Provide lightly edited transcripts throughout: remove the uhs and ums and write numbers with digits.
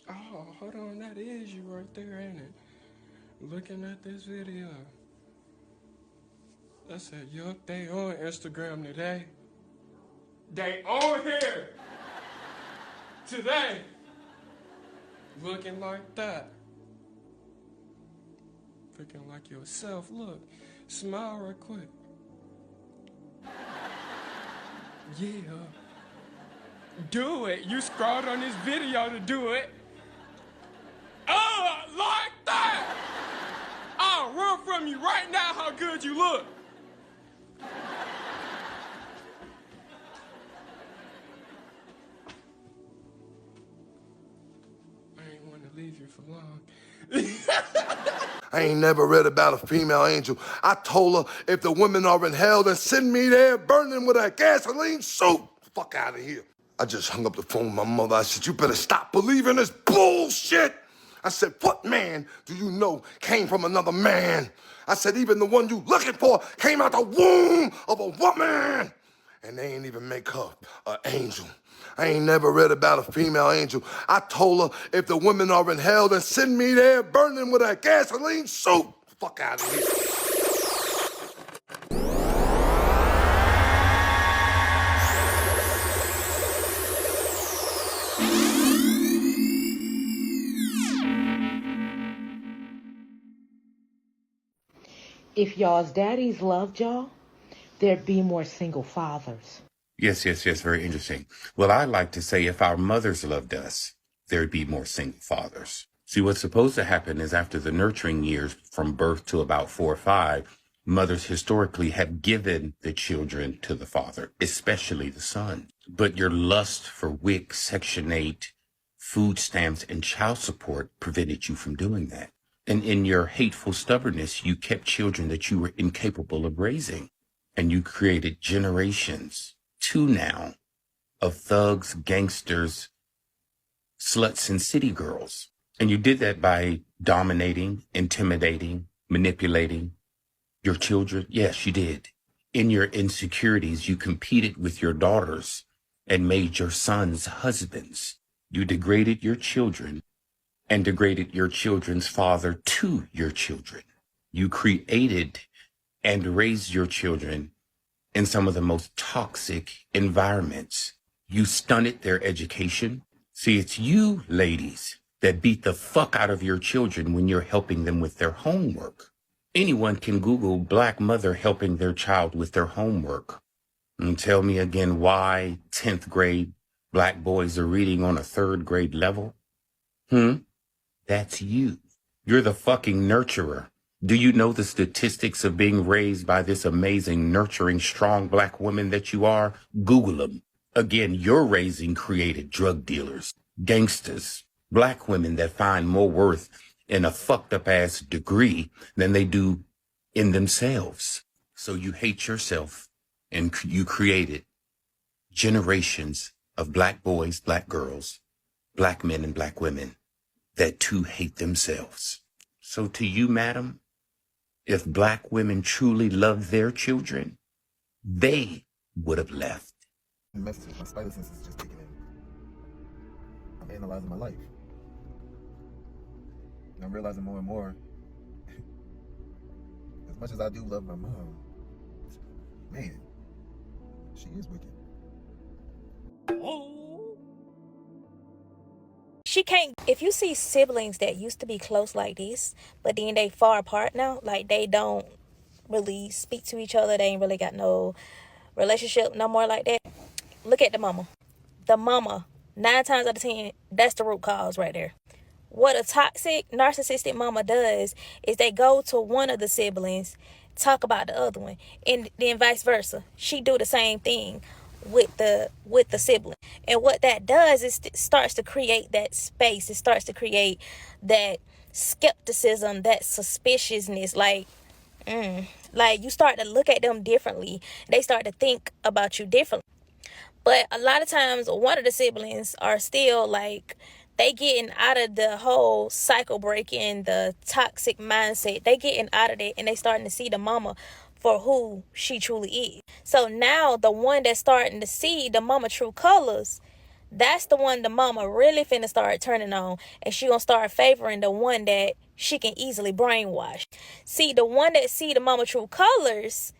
Oh, hold on, that is you right there, ain't it? Looking at this video. I said, yup, they on Instagram today. They on here today. Looking like that. Looking like yourself. Look, smile real quick. Yeah. Do it. You scrolled on this video to do it. Oh, like that. I'll run from you right now how good you look. I ain't want to leave you for long. I ain't never read about a female angel. I told her if the women are in hell, then send me there burning with a gasoline suit. Fuck out of here. I just hung up the phone with my mother. I said, you better stop believing this bullshit. I said, what man do you know came from another man? I said, even the one you looking for came out the womb of a woman. And they ain't even make her an angel. I ain't never read about a female angel. I told her if the women are in hell, then send me there burning with a gasoline suit. Fuck out of here. If y'all's daddies loved y'all, there'd be more single fathers. Yes, very interesting. Well, I like to say if our mothers loved us, there'd be more single fathers. See, what's supposed to happen is after the nurturing years from birth to about 4 or 5, mothers historically have given the children to the father, especially the son. But your lust for WIC, Section 8, food stamps, and child support prevented you from doing that. And in your hateful stubbornness, you kept children that you were incapable of raising. And you created generations, 2 now, of thugs, gangsters, sluts, and city girls. And you did that by dominating, intimidating, manipulating your children. Yes, you did. In your insecurities, you competed with your daughters and made your sons husbands. You degraded your children and degraded your children's father to your children. You created and raised your children in some of the most toxic environments. You stunted their education. See, it's you, ladies, that beat the fuck out of your children when you're helping them with their homework. Anyone can Google black mother helping their child with their homework. And tell me again why 10th grade black boys are reading on a 3rd grade level. That's you. You're the fucking nurturer. Do you know the statistics of being raised by this amazing, nurturing, strong black woman that you are? Google them. Again, you're raising created drug dealers, gangsters, black women that find more worth in a fucked up ass degree than they do in themselves. So you hate yourself and you created generations of black boys, black girls, black men and black women that too hate themselves. So to you, madam, if black women truly loved their children, they would have left. Messages, my spider sense is just kicking in. I'm analyzing my life. And I'm realizing more and more, as much as I do love my mom, man, she is wicked. She can't. If you see siblings that used to be close like this, but then they far apart now, like they don't really speak to each other, they ain't really got no relationship no more like that. Look at the mama. The mama, 9 times out of 10, that's the root cause right there. What a toxic, narcissistic mama does is they go to one of the siblings, talk about the other one, and then vice versa. She do the same thing with the sibling. And what that does is it starts to create that space. It starts to create that skepticism, that suspiciousness, like you start to look at them differently. They start to think about you differently. But a lot of times one of the siblings are still like, they getting out of the whole cycle breaking, the toxic mindset. They getting out of it and they starting to see the mama for who she truly is. So now the one that's starting to see the mama true colors, That's the one the mama really finna start turning on, and she gonna start favoring the one that she can easily brainwash. See, the one that see the mama true colors,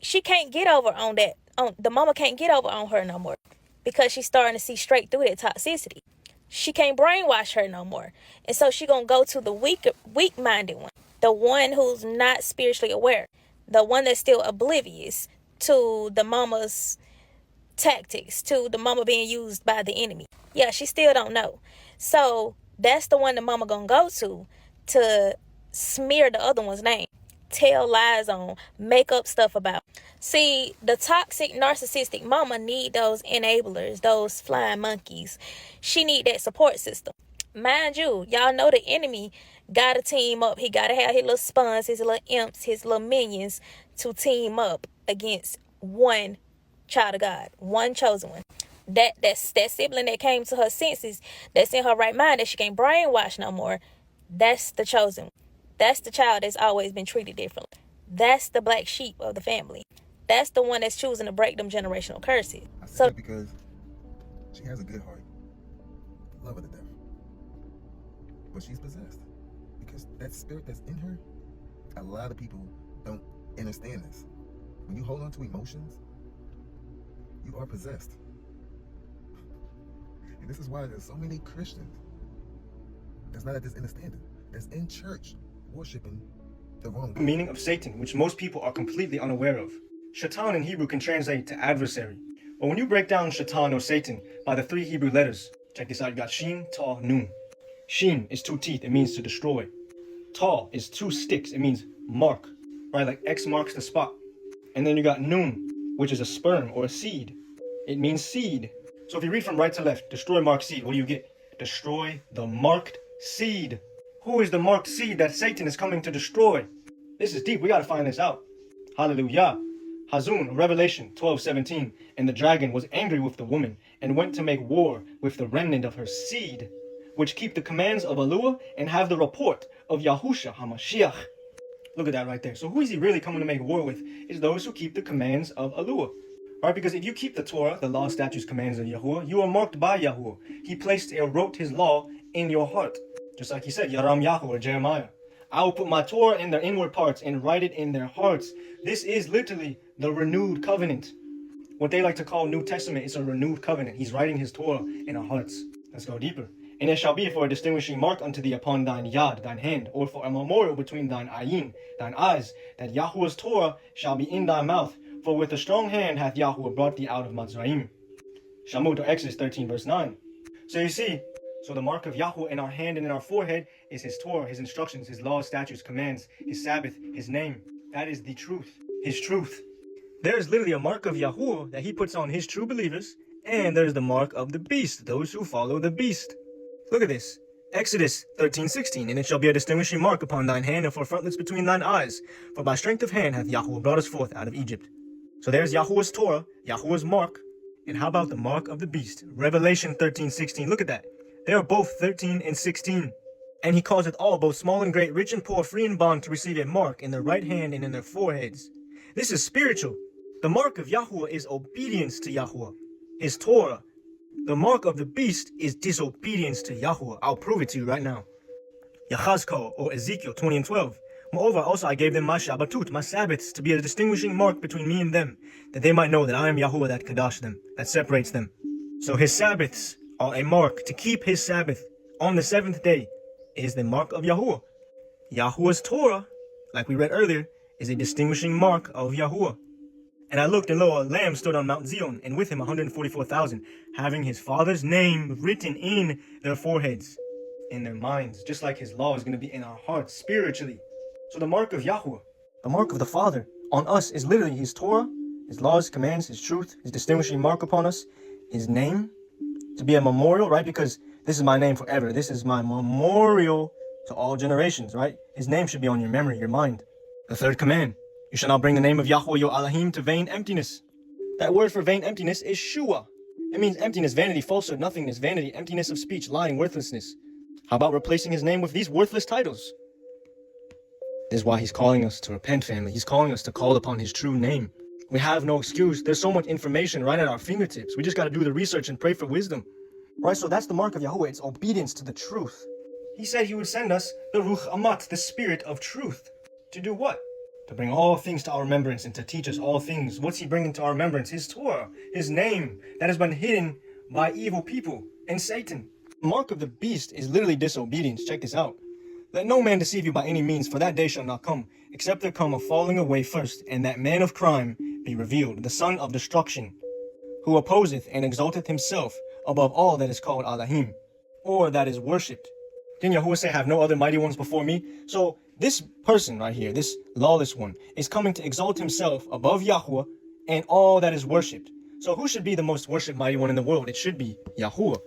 she can't get over on that. The mama can't get over on her no more, because she's starting to see straight through that toxicity. She can't brainwash her no more. And so she gonna go to the weak-minded one, the one who's not spiritually aware, the one that's still oblivious to the mama's tactics, to the mama being used by the enemy. Yeah, she still don't know. So that's the one the mama gonna go to smear the other one's name, tell lies on, make up stuff about. See, the toxic narcissistic mama need those enablers, those flying monkeys. She need that support system. Mind you, y'all know the enemy gotta team up. He gotta have his little spawns, his little imps, his little minions to team up against one child of God, one chosen one. That's that sibling that came to her senses, that's in her right mind, that she can't brainwash no more. That's the chosen one. That's the child that's always been treated differently. That's the black sheep of the family. That's the one that's choosing to break them generational curses. I say So that because she has a good heart. Love her to death. But she's possessed. Because that spirit that's in her, a lot of people don't understand this. When you hold on to emotions, you are possessed. And this is why there's so many Christians that's not at this understanding, that's in church worshiping the wrong God. Meaning of Satan, which most people are completely unaware of. Shaitan in Hebrew can translate to adversary. But when you break down Shaitan or Satan by the 3 Hebrew letters, check this out, you got Shin, Ta, Nun. Shin is 2 teeth, it means to destroy. Ta is 2 sticks, it means mark, right? Like X marks the spot. And then you got Nun, which is a sperm or a seed. It means seed. So if you read from right to left, destroy marked seed, what do you get? Destroy the marked seed. Who is the marked seed that Satan is coming to destroy? This is deep, we gotta find this out. Hallelujah. Hazun, Revelation 12:17. And the dragon was angry with the woman, and went to make war with the remnant of her seed, which keep the commands of Allah and have the report of Yahusha HaMashiach. Look at that right there. So who is he really coming to make war with? Is those who keep the commands of Allah. Right? Because if you keep the Torah, the law, statutes, commands of Yahuwah, you are marked by Yahuwah. He placed or wrote his law in your heart. Just like he said, Yaram Yahuwah, Jeremiah. I will put my Torah in their inward parts and write it in their hearts. This is literally the renewed covenant. What they like to call New Testament is a renewed covenant. He's writing his Torah in our hearts. Let's go deeper. And it shall be for a distinguishing mark unto thee upon thine yad, thine hand, or for a memorial between thine ayin, thine eyes, that Yahuwah's Torah shall be in thy mouth. For with a strong hand hath Yahuwah brought thee out of Mitzrayim. Shamut, or Exodus 13 verse 9. So you see, so the mark of Yahuwah in our hand and in our forehead is his Torah, his instructions, his laws, statutes, commands, his Sabbath, his name. That is the truth, his truth. There is literally a mark of Yahuwah that he puts on his true believers, and there's the mark of the beast, those who follow the beast. Look at this. Exodus 13:16. And it shall be a distinguishing mark upon thine hand and for frontlets between thine eyes. For by strength of hand hath Yahuwah brought us forth out of Egypt. So there's Yahuwah's Torah, Yahuwah's mark. And how about the mark of the beast? Revelation 13:16. Look at that. They are both 13 and 16. And he causeth all, both small and great, rich and poor, free and bond, to receive a mark in their right hand and in their foreheads. This is spiritual. The mark of Yahuwah is obedience to Yahuwah, his Torah. The mark of the beast is disobedience to Yahuwah. I'll prove it to you right now. Yachazkel, or Ezekiel 20 and 12. Moreover, also I gave them my Shabbatut, my Sabbaths, to be a distinguishing mark between me and them, that they might know that I am Yahuwah that Kadash them, that separates them. So his Sabbaths are a mark. To keep his Sabbath on the 7th day is the mark of Yahuwah. Yahuwah's Torah, like we read earlier, is a distinguishing mark of Yahuwah. And I looked, and lo, a lamb stood on Mount Zion, and with him 144,000, having his Father's name written in their foreheads, in their minds, just like his law is going to be in our hearts spiritually. So the mark of Yahuwah, the mark of the Father, on us is literally his Torah, his laws, commands, his truth, his distinguishing mark upon us, his name, to be a memorial, right? Because this is my name forever. This is my memorial to all generations, right? His name should be on your memory, your mind. The 3rd command. You shall not bring the name of Yahuwah your Elohim to vain emptiness. That word for vain emptiness is shua. It means emptiness, vanity, falsehood, nothingness, vanity, emptiness of speech, lying, worthlessness. How about replacing his name with these worthless titles? This is why he's calling us to repent, family. He's calling us to call upon his true name. We have no excuse. There's so much information right at our fingertips. We just got to do the research and pray for wisdom. Right, so that's the mark of Yahuwah. It's obedience to the truth. He said he would send us the Ruch Amat, the spirit of truth. To do what? To bring all things to our remembrance and to teach us all things. What's he bringing to our remembrance? His Torah, his name, that has been hidden by evil people and Satan. The mark of the beast is literally disobedience. Check this out. Let no man deceive you by any means, for that day shall not come, except there come a falling away first, and that man of crime be revealed, the son of destruction, who opposeth and exalteth himself above all that is called Allahim, or that is worshipped. Didn't Yahuwah say, have no other mighty ones before me? So this person right here, this lawless one, is coming to exalt himself above Yahuwah and all that is worshipped. So who should be the most worshipped mighty one in the world? It should be Yahuwah.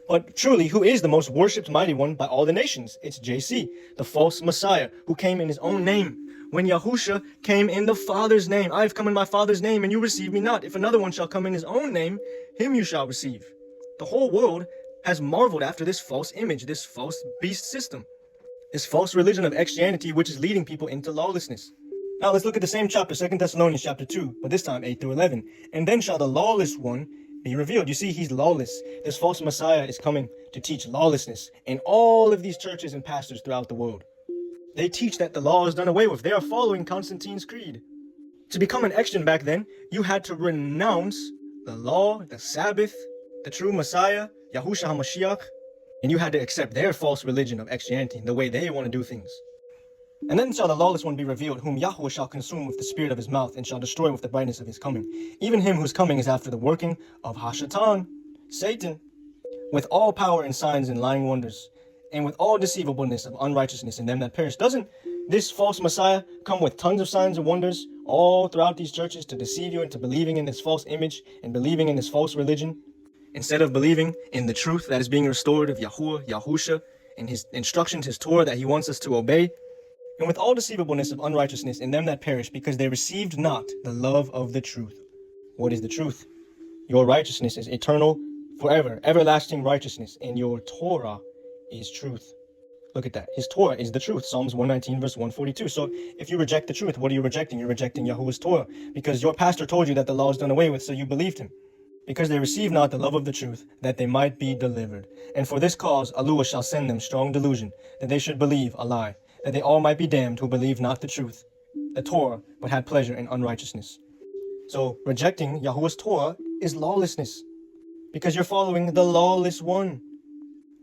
But truly, who is the most worshipped mighty one by all the nations? It's JC, the false Messiah, who came in his own name. When Yahusha came in the Father's name, I have come in my Father's name, and you receive me not. If another one shall come in his own name, him you shall receive. The whole world has marveled after this false image, this false beast system, this false religion of Christianity, which is leading people into lawlessness. Now let's look at the same chapter, 2 Thessalonians chapter 2, but this time 8 through 11. And then shall the lawless one be revealed. You see, he's lawless. This false Messiah is coming to teach lawlessness in all of these churches and pastors throughout the world. They teach that the law is done away with. They are following Constantine's creed. To become an Christian back then, you had to renounce the law, the Sabbath, the true Messiah, Yahushua HaMashiach, and you had to accept their false religion of Christianity, the way they want to do things. And then shall the lawless one be revealed, whom Yahuwah shall consume with the spirit of his mouth, and shall destroy with the brightness of his coming. Even him whose coming is after the working of Hashatan, Satan, with all power and signs and lying wonders, and with all deceivableness of unrighteousness in them that perish. Doesn't this false Messiah come with tons of signs and wonders all throughout these churches to deceive you into believing in this false image and believing in this false religion, instead of believing in the truth that is being restored of Yahuwah, Yahusha, and his instructions, his Torah that he wants us to obey? And with all deceivableness of unrighteousness in them that perish, because they received not the love of the truth. What is the truth? Your righteousness is eternal, forever, everlasting righteousness, and your Torah is truth. Look at that. His Torah is the truth. Psalms 119 verse 142. So if you reject the truth, what are you rejecting? You're rejecting Yahuwah's Torah, because your pastor told you that the law is done away with, so you believed him. Because they received not the love of the truth, that they might be delivered. And for this cause Allah shall send them strong delusion, that they should believe a lie, that they all might be damned who believe not the truth, the Torah, but had pleasure in unrighteousness. So rejecting Yahuwah's Torah is lawlessness, because you're following the lawless one,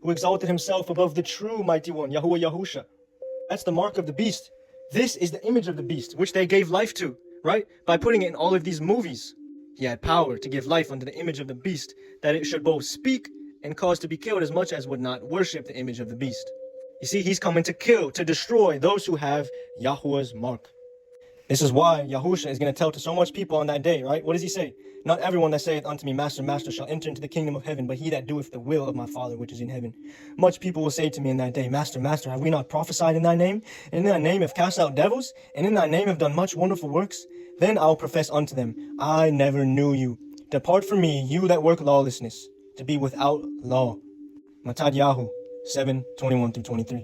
who exalted himself above the true mighty one, Yahuwah Yahusha. That's the mark of the beast. This is the image of the beast, which they gave life to, right? By putting it in all of these movies. He had power to give life unto the image of the beast, that it should both speak and cause to be killed as much as would not worship the image of the beast. You see, he's coming to kill, to destroy those who have Yahuwah's mark. This is why Yahusha is going to tell to so much people on that day, right? What does he say? Not everyone that saith unto me, Master, Master, shall enter into the kingdom of heaven, but he that doeth the will of my Father which is in heaven. Much people will say to me in that day, Master, Master, have we not prophesied in thy name? And in thy name have cast out devils? And in thy name have done much wonderful works? Then I will profess unto them, I never knew you. Depart from me, you that work lawlessness, to be without law. Matadyahu 7:21-23.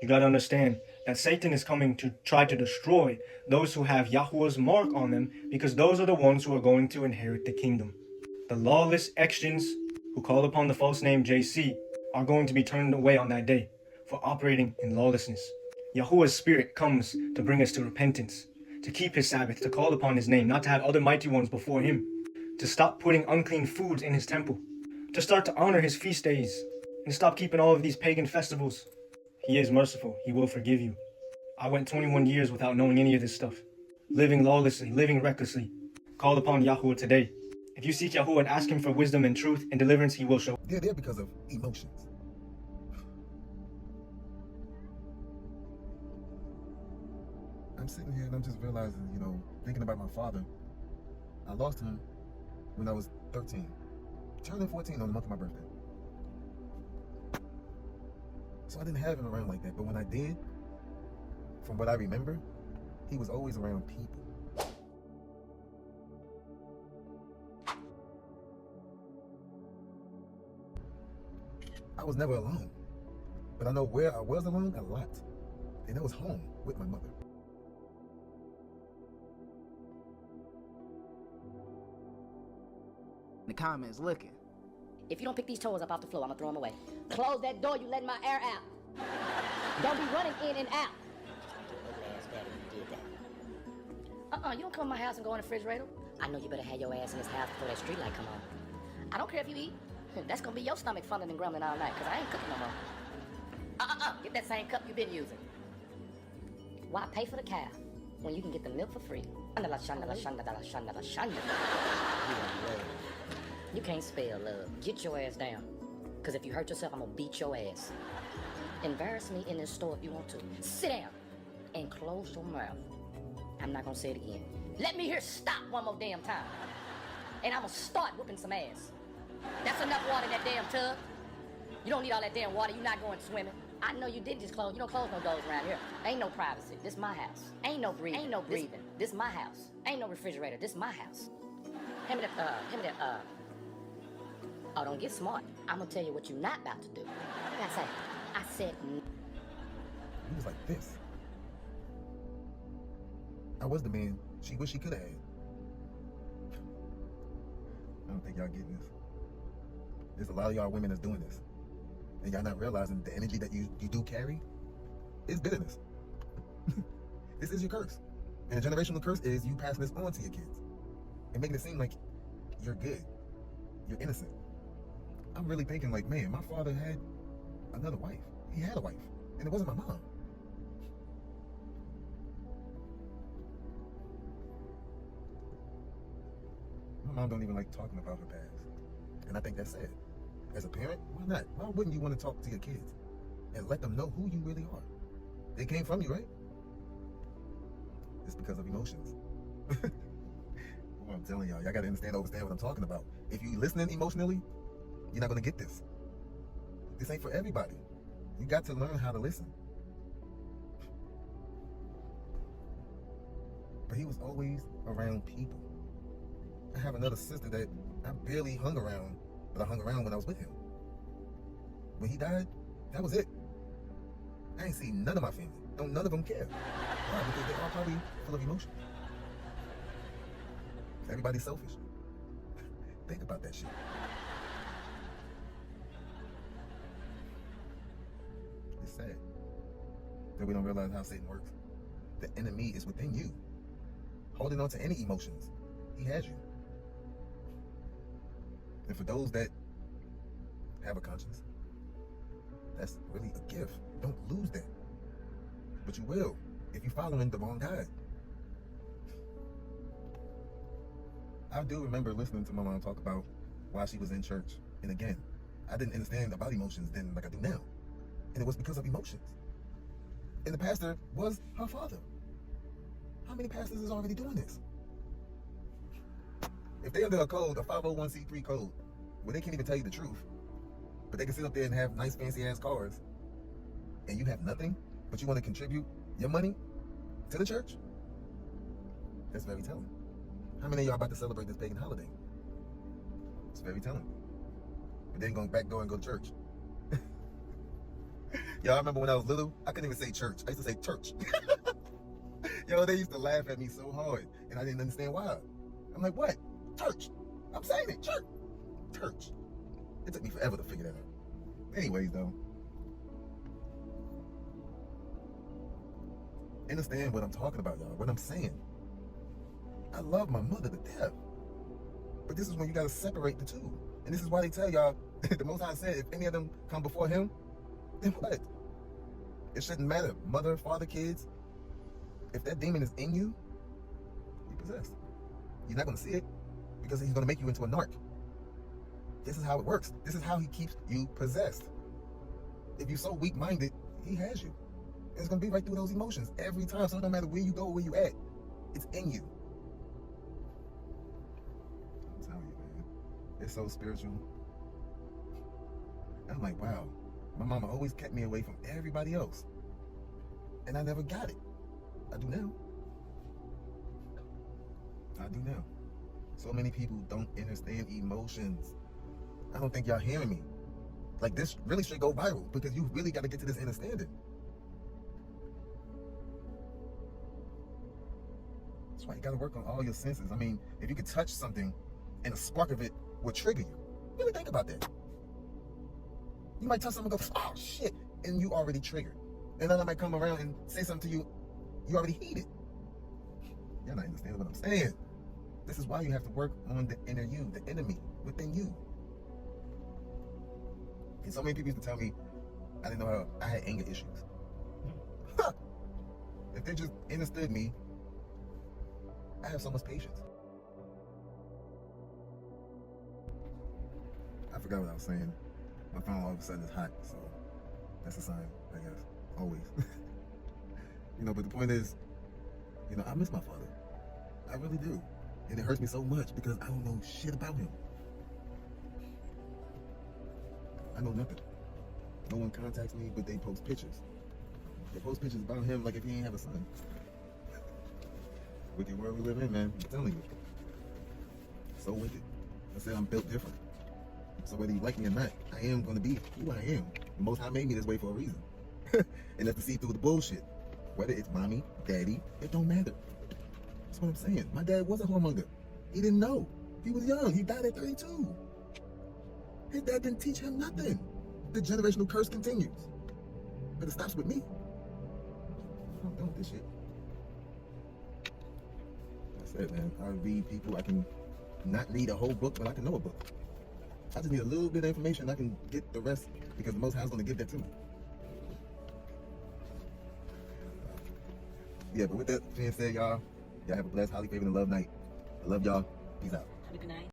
You gotta understand that Satan is coming to try to destroy those who have Yahuwah's mark on them, because those are the ones who are going to inherit the kingdom. The lawless Christians who call upon the false name JC are going to be turned away on that day for operating in lawlessness. Yahuwah's spirit comes to bring us to repentance, to keep his Sabbath, to call upon his name, not to have other mighty ones before him, to stop putting unclean foods in his temple, to start to honor his feast days, and stop keeping all of these pagan festivals. He is merciful. He will forgive you. I went 21 years without knowing any of this stuff, living lawlessly, living recklessly. Call upon Yahuwah today. If you seek Yahuwah and ask him for wisdom and truth and deliverance, he will show. They're there because of emotions. I'm sitting here and I'm just realizing, thinking about my father. I lost him when I was 13, turning 14 on the month of my birthday. So I didn't have him around like that, but when I did, from what I remember, he was always around people. I was never alone, but I know where I was alone a lot, and it was home with my mother. The comments looking. If you don't pick these toys up off the floor, I'm gonna throw them away. Close that door, you letting my air out. Don't be running in and out. Ugly ass daddy, you did that. You don't come to my house and go in the refrigerator. I know you better have your ass in this house before that street light come on. I don't care if you eat. That's gonna be your stomach fumbling and grumbling all night, cause I ain't cooking no more. Get that same cup you've been using. Why pay for the cow when you can get the milk for free? You can't spell love. Get your ass down. Cause if you hurt yourself, I'm gonna beat your ass. Embarrass me in this store if you want to. Sit down and close your mouth. I'm not gonna say it again. Let me hear stop one more damn time. And I'm gonna start whooping some ass. That's enough water in that damn tub. You don't need all that damn water. You're not going swimming. I know you didn't just close. You don't close no doors around here. Ain't no privacy. This my house. Ain't no breathing. Ain't no breathing. This my house. Ain't no refrigerator. This my house. Hand me that. Oh, don't get smart. I'm gonna tell you what you're not about to do. What did I say? I said. He was like this. I was the man she wished she could have had. I don't think y'all getting this. There's a lot of y'all women that's doing this. And y'all not realizing the energy that you do carry is bitterness. This is your curse. And a generational curse is you passing this on to your kids and making it seem like you're good, you're innocent. I'm really thinking like, man, my father had another wife. He had a wife, and it wasn't my mom. My mom don't even like talking about her past. And I think that's sad. As a parent, why not? Why wouldn't you want to talk to your kids and let them know who you really are? They came from you, right? It's because of emotions. Well, I'm telling y'all gotta understand what I'm talking about. If you listening emotionally, you're not gonna get this. This ain't for everybody. You got to learn how to listen. But he was always around people. I have another sister that I barely hung around, but I hung around when I was with him. When he died, that was it. I ain't seen none of my family. None of them care. Why? Because they're all probably full of emotion. Everybody's selfish. Think about that shit. It's sad that we don't realize how Satan works. The enemy is within you. Holding on to any emotions, he has you. And for those that have a conscience, that's really a gift. Don't lose that. But you will if you're following the wrong guide. I do remember listening to my mom talk about why she was in church. And again, I didn't understand about emotions then like I do now. And it was because of emotions. And the pastor was her father. How many pastors is already doing this? If they're under a code, a 501c3 code, where they can't even tell you the truth, but they can sit up there and have nice fancy ass cars, and you have nothing, but you want to contribute your money to the church, that's very telling. How many of y'all about to celebrate this pagan holiday? It's very telling. But then going back door and go to church. Y'all remember when I was little, I couldn't even say church. I used to say church. Yo, they used to laugh at me so hard, and I didn't understand why. I'm like, what? Church. I'm saying it, church. Church. It took me forever to figure that out. Anyways, though, understand what I'm talking about, y'all, what I'm saying. I love my mother to death. But this is when you gotta separate the two. And this is why they tell y'all, the Most High said, if any of them come before him, then what? It shouldn't matter. Mother, father, kids. If that demon is in you, you're possessed. You're not gonna see it because he's gonna make you into a narc. This is how it works. This is how he keeps you possessed. If you're so weak-minded, he has you. And it's gonna be right through those emotions every time. So it don't matter where you go, where you at. It's in you. I'm telling you, man. It's so spiritual. I'm like, wow. My mama always kept me away from everybody else. And I never got it. I do now. I do now. So many people don't understand emotions. I don't think y'all hearing me. Like, this really should go viral because you really got to get to this understanding. That's why you got to work on all your senses. I mean, if you could touch something and a spark of it will trigger you. Really think about that. You might tell someone, go, oh shit, and you already triggered. And then I might come around and say something to you, you already heated. You're not understanding what I'm saying. This is why you have to work on the inner you, the enemy within you. And so many people used to tell me I didn't know how I had anger issues. Huh. If they just understood me, I have so much patience. I forgot what I was saying. My phone all of a sudden is hot, so that's a sign, I guess. Always. But the point is, I miss my father. I really do. And it hurts me so much because I don't know shit about him. I know nothing. No one contacts me, but they post pictures. They post pictures about him like if he ain't have a son. Wicked world we live in, man. I'm telling you. So wicked. I said I'm built different. So whether you like me or not, I am going to be who I am. The Most High made me this way for a reason. And that's to see through the bullshit. Whether it's mommy, daddy, it don't matter. That's what I'm saying. My dad was a whoremonger. He didn't know. He was young. He died at 32. His dad didn't teach him nothing. The generational curse continues. But it stops with me. I'm done with this shit. That's it, man. I read people. I can not read a whole book, but I can know a book. I just need a little bit of information. I can get the rest because the Most High is going to give that to me. Yeah, but with that being said, y'all have a blessed, highly favored, and love night. I love y'all. Peace out. Have a good night.